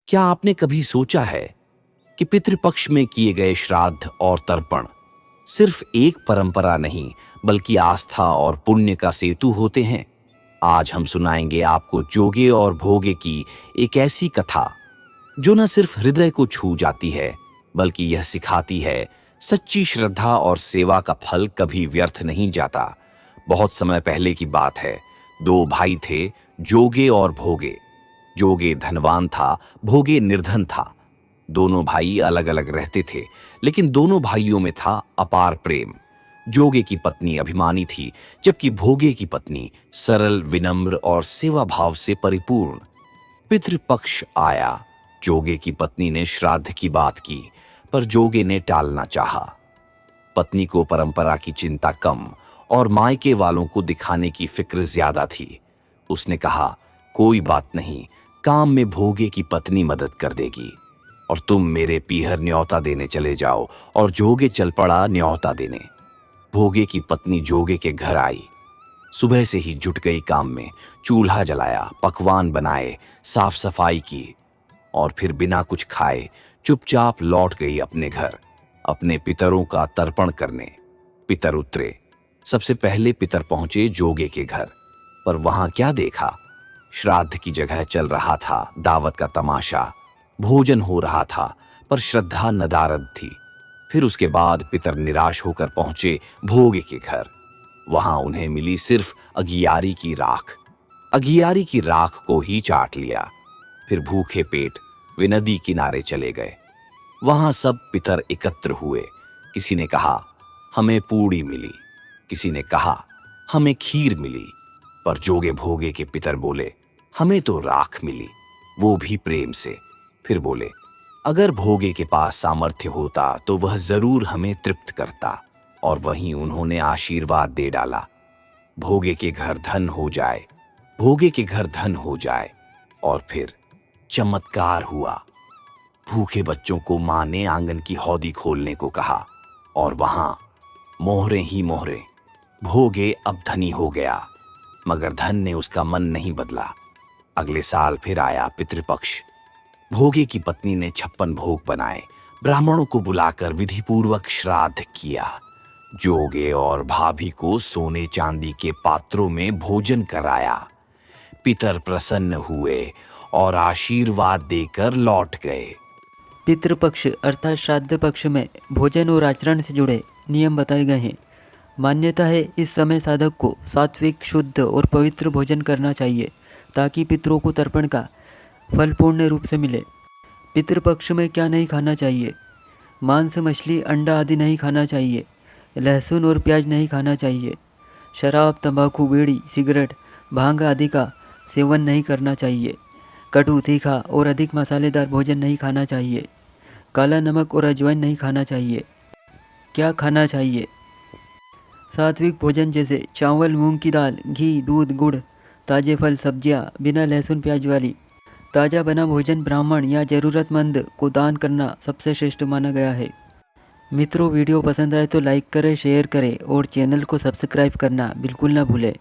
क्या आपने कभी सोचा है कि पितृपक्ष में किए गए श्राद्ध और तर्पण सिर्फ एक परंपरा नहीं, बल्कि आस्था और पुण्य का सेतु होते हैं? आज हम सुनाएंगे आपको जोगे और भोगे की एक ऐसी कथा जो न सिर्फ हृदय को छू जाती है, बल्कि यह सिखाती है सच्ची श्रद्धा और सेवा का फल कभी व्यर्थ नहीं जाता। बहुत समय पहले की बात है। दो भाई थे, जोगे और भोगे। जोगे धनवान था, भोगे निर्धन था। दोनों भाई अलग अलग रहते थे, लेकिन दोनों भाइयों में था अपार प्रेम। जोगे की पत्नी अभिमानी थी, जबकि भोगे की पत्नी सरल, विनम्र और सेवा भाव से परिपूर्ण। पितृपक्ष आया। जोगे की पत्नी ने श्राद्ध की बात की, पर जोगे ने टालना चाहा। पत्नी को परंपरा की चिंता कम और मायके वालों को दिखाने की फिक्र ज्यादा थी। उसने कहा, कोई बात नहीं, काम में भोगे की पत्नी मदद कर देगी और तुम मेरे पीहर न्योता देने चले जाओ। और जोगे चल पड़ा न्योता देने। भोगे की पत्नी जोगे के घर आई। सुबह से ही जुट गई काम में। चूल्हा जलाया, पकवान बनाए, साफ सफाई की और फिर बिना कुछ खाए चुपचाप लौट गई अपने घर, अपने पितरों का तर्पण करने। पितर उतरे। सबसे पहले पितर पहुंचे जोगे के घर, पर वहां क्या देखा? श्राद्ध की जगह चल रहा था दावत का तमाशा। भोजन हो रहा था, पर श्रद्धा नदारद थी। फिर उसके बाद पितर निराश होकर पहुंचे भोगे के घर। वहां उन्हें मिली सिर्फ अगियारी की राख। अगियारी की राख को ही चाट लिया। फिर भूखे पेट वे नदी किनारे चले गए। वहां सब पितर एकत्र हुए। किसी ने कहा, हमें पूड़ी मिली। किसी ने कहा, हमें खीर मिली। पर जोगे भोगे के पितर बोले, हमें तो राख मिली, वो भी प्रेम से। फिर बोले, अगर भोगे के पास सामर्थ्य होता तो वह जरूर हमें तृप्त करता। और वहीं उन्होंने आशीर्वाद दे डाला, भोगे के घर धन हो जाए, भोगे के घर धन हो जाए। और फिर चमत्कार हुआ। भूखे बच्चों को मां ने आंगन की हौदी खोलने को कहा और वहां मोहरे ही मोहरे। भोगे अब धनी हो गया, मगर धन ने उसका मन नहीं बदला। अगले साल फिर आया पितृपक्ष। भोगे की पत्नी ने 56 भोग बनाए, ब्राह्मणों को बुलाकर विधिपूर्वक श्राद्ध किया। जोगे और भाभी को सोने चांदी के पात्रों में भोजन कराया। पितर प्रसन्न हुए और आशीर्वाद देकर लौट गए। पितृपक्ष अर्थात श्राद्ध पक्ष में भोजन और आचरण से जुड़े नियम बताए गए हैं। मान्यता है इस समय साधक को सात्विक, शुद्ध और पवित्र भोजन करना चाहिए ताकि पितरों को तर्पण का फल पूर्ण रूप से मिले। पितृपक्ष में क्या नहीं खाना चाहिए? मांस, मछली, अंडा आदि नहीं खाना चाहिए। लहसुन और प्याज नहीं खाना चाहिए। शराब, तंबाकू, बीड़ी, सिगरेट, भांग आदि का सेवन नहीं करना चाहिए। कटु, तीखा और अधिक मसालेदार भोजन नहीं खाना चाहिए। काला नमक और अजवाइन नहीं खाना चाहिए। क्या खाना चाहिए? सात्विक भोजन जैसे चावल, मूंग की दाल, घी, दूध, गुड़, ताजे फल, सब्जियां, बिना लहसुन प्याज वाली। ताज़ा बना भोजन ब्राह्मण या ज़रूरतमंद को दान करना सबसे श्रेष्ठ माना गया है। मित्रों, वीडियो पसंद आए तो लाइक करें, शेयर करें और चैनल को सब्सक्राइब करना बिल्कुल ना भूलें।